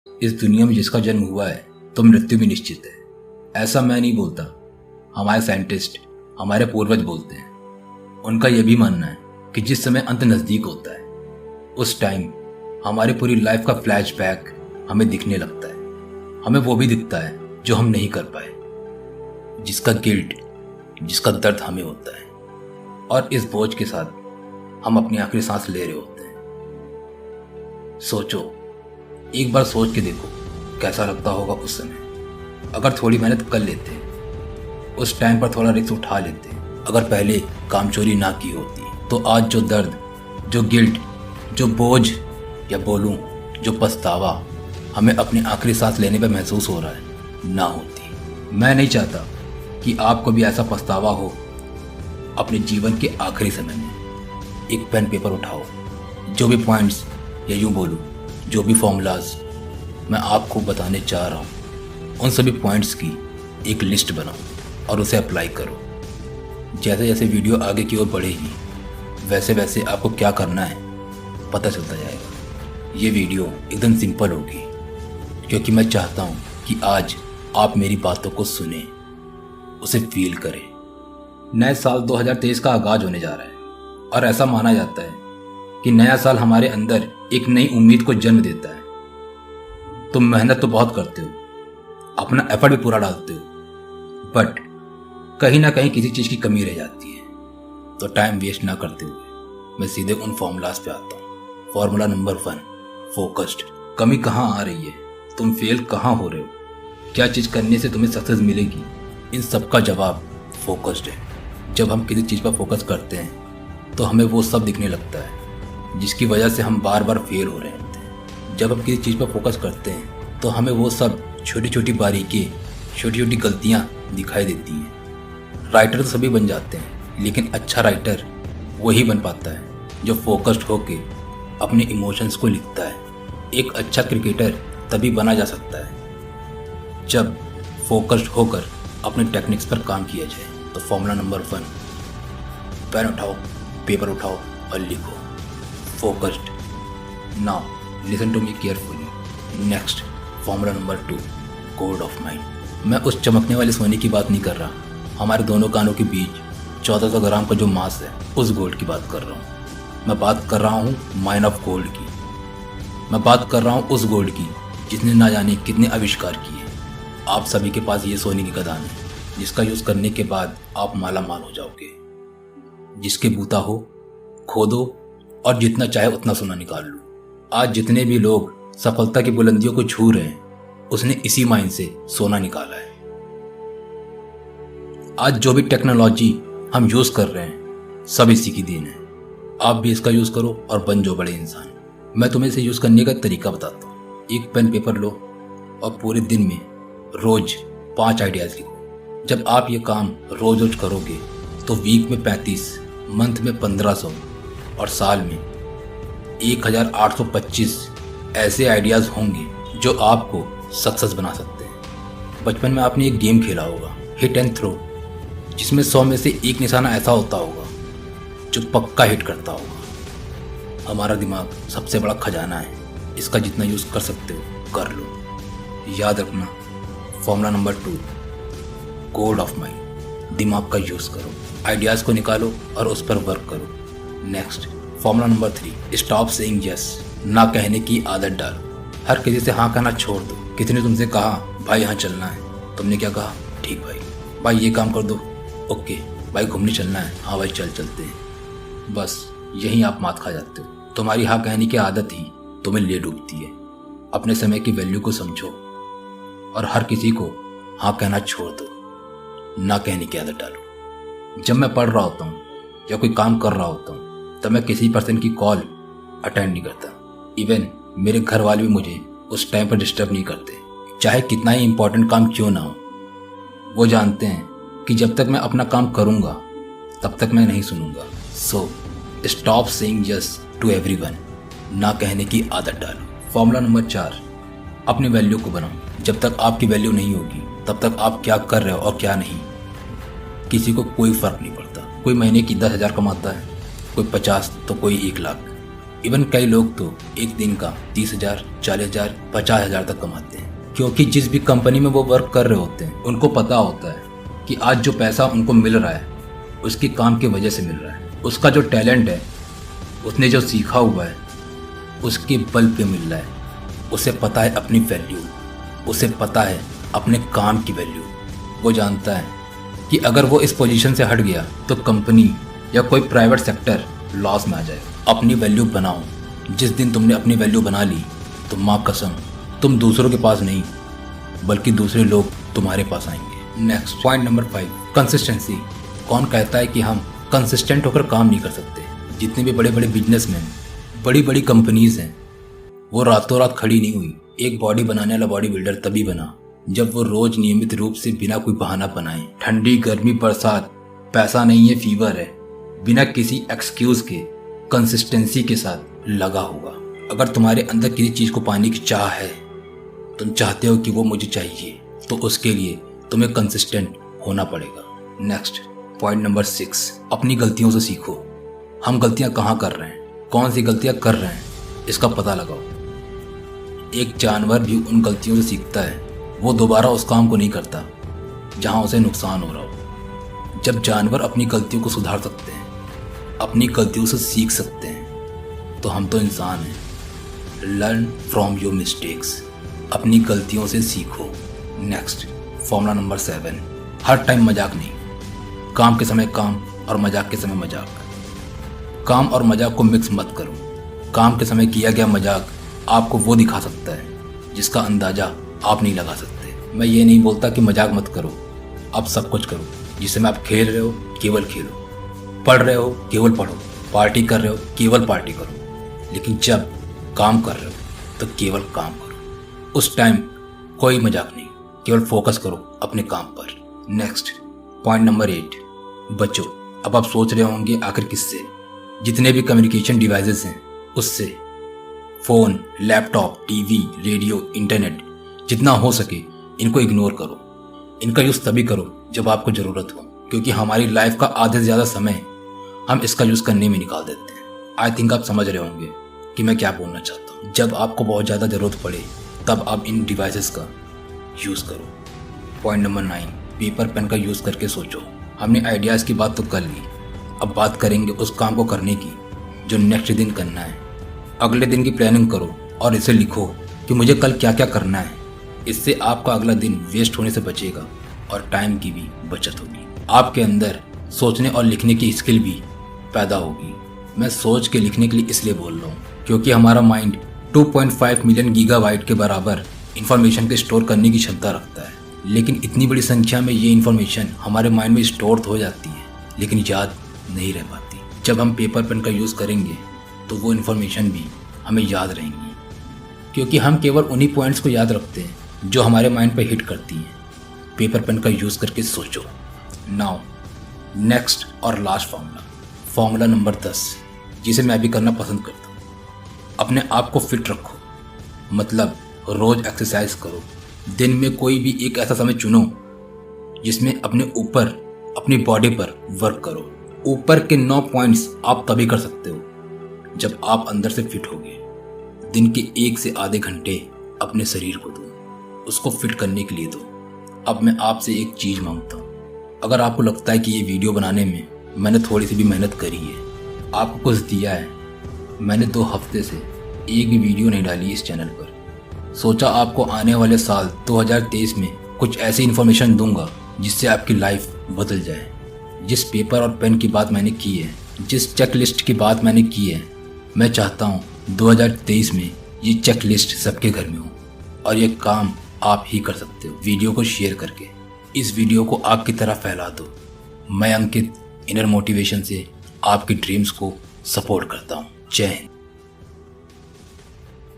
इस दुनिया में जिसका जन्म हुआ है तो मृत्यु भी निश्चित है। ऐसा मैं नहीं बोलता, हमारे साइंटिस्ट, हमारे पूर्वज बोलते हैं। उनका यह भी मानना है कि जिस समय अंत नज़दीक होता है उस टाइम हमारी पूरी लाइफ का फ्लैशबैक हमें दिखने लगता है। हमें वो भी दिखता है जो हम नहीं कर पाए, जिसका गिल्ट, जिसका दर्द हमें होता है। और इस बोझ के साथ हम अपनी आखिरी सांस ले रहे होते हैं। सोचो, एक बार सोच के देखो कैसा लगता होगा उस समय। अगर थोड़ी मेहनत कर लेते, उस टाइम पर थोड़ा रिस्क उठा लेते, अगर पहले काम चोरी ना की होती, तो आज जो दर्द, जो गिल्ट, जो बोझ, या बोलूं जो पछतावा हमें अपनी आखिरी सांस लेने पर महसूस हो रहा है, ना होती। मैं नहीं चाहता कि आपको भी ऐसा पछतावा हो अपने जीवन के आखिरी समय में। एक पेन पेपर उठाओ, जो भी पॉइंट्स, या यूँ बोलूं जो भी फॉर्मूलाज मैं आपको बताने चाह रहा हूँ, उन सभी पॉइंट्स की एक लिस्ट बनाओ और उसे अप्लाई करो। जैसे जैसे वीडियो आगे की ओर बढ़ेगी वैसे वैसे आपको क्या करना है पता चलता जाएगा। ये वीडियो एकदम सिंपल होगी क्योंकि मैं चाहता हूँ कि आज आप मेरी बातों को सुने, उसे फील करें। नए साल 2023 का आगाज होने जा रहा है और ऐसा माना जाता है कि नया साल हमारे अंदर एक नई उम्मीद को जन्म देता है। तुम मेहनत तो बहुत करते हो, अपना एफर्ट भी पूरा डालते हो, बट कहीं ना कहीं किसी चीज़ की कमी रह जाती है। तो टाइम वेस्ट ना करते हुए मैं सीधे उन फॉर्मूलाज पे आता हूँ। Formula number 1, focused. कमी कहाँ आ रही है, तुम फेल कहाँ हो रहे हो, क्या चीज़ करने से तुम्हें सक्सेस मिलेगी, इन सब का जवाब फोकस्ड है। जब हम किसी चीज़ पर फोकस करते हैं तो हमें वो सब दिखने लगता है जिसकी वजह से हम बार बार फेल हो रहे होते हैं। जब हम किसी चीज़ पर फोकस करते हैं तो हमें वो सब छोटी छोटी बारीकी, छोटी छोटी गलतियाँ दिखाई देती हैं। राइटर तो सभी बन जाते हैं, लेकिन अच्छा राइटर वही बन पाता है जो फोकस्ड होके अपने इमोशंस को लिखता है। एक अच्छा क्रिकेटर तभी बना जा सकता है जब फोकस्ड होकर अपने टेक्निक्स पर काम किया जाए। तो फॉर्मूला नंबर 1, पेन उठाओ, पेपर उठाओ और लिखो, focused. Now listen to me carefully. Next, formula number 2, gold of mind. मैं उस चमकने वाले सोने की बात नहीं कर रहा, हमारे दोनों कानों के बीच 1400 ग्राम का जो मांस है उस गोल्ड की बात कर रहा हूँ। मैं बात कर रहा हूँ माइन ऑफ गोल्ड की। मैं बात कर रहा हूँ उस गोल्ड की जिसने ना जाने कितने आविष्कार किए। आप सभी के पास ये सोने की खदान है जिसका यूज़ करने के बाद आप माला माल हो जाओगे। जिसके बूता हो खोदो और जितना चाहे उतना सोना निकाल लो। आज जितने भी लोग सफलता की बुलंदियों को छू रहे हैं उसने इसी माइन से सोना निकाला है। आज जो भी टेक्नोलॉजी हम यूज़ कर रहे हैं सब इसी की देन है। आप भी इसका यूज़ करो और बन जाओ बड़े इंसान। मैं तुम्हें इसे यूज़ करने का तरीका बताता हूँ। एक पेन पेपर लो और पूरे दिन में रोज 5 आइडियाज़ लिखो। जब आप ये काम रोज रोज करोगे तो वीक में 35, मंथ में 1500 और साल में 1825 ऐसे आइडियाज़ होंगे जो आपको सक्सेस बना सकते हैं। बचपन में आपने एक गेम खेला होगा, हिट एंड थ्रो, जिसमें 100 में से एक निशाना ऐसा होता होगा जो पक्का हिट करता होगा। हमारा दिमाग सबसे बड़ा खजाना है, इसका जितना यूज़ कर सकते हो कर लो। याद रखना, formula number 2, gold of mind. दिमाग का यूज़ करो, आइडियाज़ को निकालो और उस पर वर्क करो। Next, formula number 3, stop saying yes. ना कहने की आदत डालो। हर किसी से हाँ कहना छोड़ दो। किसी ने तुमसे कहा भाई यहाँ चलना है, तुमने क्या कहा, ठीक भाई ये काम कर दो, ओके भाई घूमने चलना है, हाँ भाई चलते हैं। बस यहीं आप मात खा जाते हो। तुम्हारी हाँ कहने की आदत ही तुम्हें ले डूबती है। अपने समय की वैल्यू को समझो और हर किसी को हाँ कहना छोड़ दो, ना कहने की आदत डालो। जब मैं पढ़ रहा होता हूँ या कोई काम कर रहा होता हूँ तब मैं किसी पर्सन की कॉल अटेंड नहीं करता। इवन मेरे घर वाले भी मुझे उस टाइम पर डिस्टर्ब नहीं करते, चाहे कितना ही इंपॉर्टेंट काम क्यों ना हो। वो जानते हैं कि जब तक मैं अपना काम करूँगा तब तक मैं नहीं सुनूंगा। So stop saying yes to everyone. ना कहने की आदत डालो। फॉर्मूला नंबर 4, अपनी वैल्यू को बनाओ। जब तक आपकी वैल्यू नहीं होगी तब तक आप क्या कर रहे हो और क्या नहीं, किसी को कोई फर्क नहीं पड़ता। कोई महीने की 10,000 कमाता है, कोई 50 तो कोई 1 लाख। इवन कई लोग तो एक दिन का 30,000, 40,000, 50,000 तक कमाते हैं, क्योंकि जिस भी कंपनी में वो वर्क कर रहे होते हैं उनको पता होता है कि आज जो पैसा उनको मिल रहा है उसके काम की वजह से मिल रहा है। उसका जो टैलेंट है, उसने जो सीखा हुआ है, उसके बल पे मिल रहा है। उसे पता है अपनी वैल्यू, उसे पता है अपने काम की वैल्यू। वो जानता है कि अगर वो इस पोजीशन से हट गया तो कंपनी या कोई प्राइवेट सेक्टर लॉस में आ जाएगा। अपनी वैल्यू बनाओ। जिस दिन तुमने अपनी वैल्यू बना ली तो माँ कसम तुम दूसरों के पास नहीं बल्कि दूसरे लोग तुम्हारे पास आएंगे। Next point number 5, consistency. कौन कहता है कि हम कंसिस्टेंट होकर काम नहीं कर सकते? जितने भी बड़े बड़े बिजनेसमैन, बड़ी बड़ी कंपनीज हैं, वो रातों रात खड़ी नहीं हुई। एक बॉडी बनाने वाला बॉडी बिल्डर तभी बना जब वो रोज नियमित रूप से बिना कोई बहाना बनाए, ठंडी गर्मी बरसात, पैसा नहीं है फीवर है, बिना किसी एक्सक्यूज के कंसिस्टेंसी के साथ लगा होगा। अगर तुम्हारे अंदर किसी चीज को पाने की चाह है, तुम चाहते हो कि वो मुझे चाहिए, तो उसके लिए तुम्हें कंसिस्टेंट होना पड़ेगा। नेक्स्ट पॉइंट नंबर 6, अपनी गलतियों से सीखो। हम गलतियां कहाँ कर रहे हैं, कौन सी गलतियां कर रहे हैं, इसका पता लगाओ। एक जानवर भी उन गलतियों से सीखता है। वो दोबारा उस काम को नहीं करता जहां उसे नुकसान हो रहा हो। जब जानवर अपनी गलतियों को सुधार सकते हैं, अपनी गलतियों से सीख सकते हैं, तो हम तो इंसान हैं। Learn from your mistakes. अपनी गलतियों से सीखो। नेक्स्ट फॉर्मूला नंबर 7, हर टाइम मजाक नहीं। काम के समय काम और मजाक के समय मजाक। काम और मजाक को मिक्स मत करो। काम के समय किया गया मजाक आपको वो दिखा सकता है जिसका अंदाजा आप नहीं लगा सकते। मैं ये नहीं बोलता कि मजाक मत करो, आप सब कुछ करो। जिस समय आप खेल रहे हो केवल खेलो, पढ़ रहे हो केवल पढ़ो, पार्टी कर रहे हो केवल पार्टी करो, लेकिन जब काम कर रहे हो तो केवल काम करो। उस टाइम कोई मजाक नहीं, केवल फोकस करो अपने काम पर। नेक्स्ट पॉइंट नंबर 8, बचो। अब आप सोच रहे होंगे आखिर किससे? जितने भी कम्युनिकेशन डिवाइसेस हैं उससे। Phone, laptop, TV, radio, internet, जितना हो सके इनको इग्नोर करो। इनका यूज़ तभी करो जब आपको ज़रूरत हो, क्योंकि हमारी लाइफ का आधे से ज़्यादा समय हम इसका यूज़ करने में निकाल देते हैं। आई थिंक आप समझ रहे होंगे कि मैं क्या बोलना चाहता हूँ। जब आपको बहुत ज़्यादा ज़रूरत पड़े तब आप इन डिवाइसेस का यूज़ करो। पॉइंट नंबर 9, पेपर पेन का यूज़ करके सोचो। हमने आइडियाज़ की बात तो कर ली, अब बात करेंगे उस काम को करने की जो नेक्स्ट दिन करना है। अगले दिन की प्लानिंग करो और इसे लिखो कि मुझे कल क्या क्या करना है। इससे आपका अगला दिन वेस्ट होने से बचेगा और टाइम की भी बचत होगी। आपके अंदर सोचने और लिखने की स्किल भी पैदा होगी। मैं सोच के लिखने के लिए इसलिए बोल रहा हूँ क्योंकि हमारा माइंड 2.5 मिलियन गीगाबाइट के बराबर इंफॉर्मेशन को स्टोर करने की क्षमता रखता है। लेकिन इतनी बड़ी संख्या में ये इन्फॉर्मेशन हमारे माइंड में स्टोर हो जाती है लेकिन याद नहीं रह पाती। जब हम पेपर पेन का यूज़ करेंगे तो वो इन्फॉर्मेशन भी हमें याद रहेंगी, क्योंकि हम केवल उन्हीं पॉइंट्स को याद रखते हैं जो हमारे माइंड पर हिट करती हैं। पेपर पेन का यूज़ करके सोचो। नाउ नेक्स्ट और लास्ट फॉर्मूला नंबर 10, जिसे मैं भी करना पसंद करता हूँ। अपने आप को फिट रखो, मतलब रोज़ एक्सरसाइज करो। दिन में कोई भी एक ऐसा समय चुनो जिसमें अपने ऊपर, अपनी बॉडी पर वर्क करो। ऊपर के 9 पॉइंट्स आप तभी कर सकते हो जब आप अंदर से फिट होगे। दिन के 1 से आधे घंटे अपने शरीर को दो, उसको फिट करने के लिए दो। अब मैं आपसे एक चीज़ मांगता हूँ, अगर आपको लगता है कि ये वीडियो बनाने में मैंने थोड़ी सी भी मेहनत करी है, आपको कुछ दिया है, मैंने 2 हफ्ते से एक भी वीडियो नहीं डाली इस चैनल पर। सोचा आपको आने वाले साल 2023 में कुछ ऐसी इन्फॉर्मेशन दूंगा जिससे आपकी लाइफ बदल जाए। जिस पेपर और पेन की बात मैंने की है, जिस चेकलिस्ट की बात मैंने की है, मैं चाहता हूँ 2023 में ये चेकलिस्ट सबके घर में हो और ये काम आप ही कर सकते हो वीडियो को शेयर करके। इस वीडियो को आग की तरह फैला दो। मैं अंकित इनर मोटिवेशन से आपके ड्रीम्स को सपोर्ट करता हूँ। जय हिंद।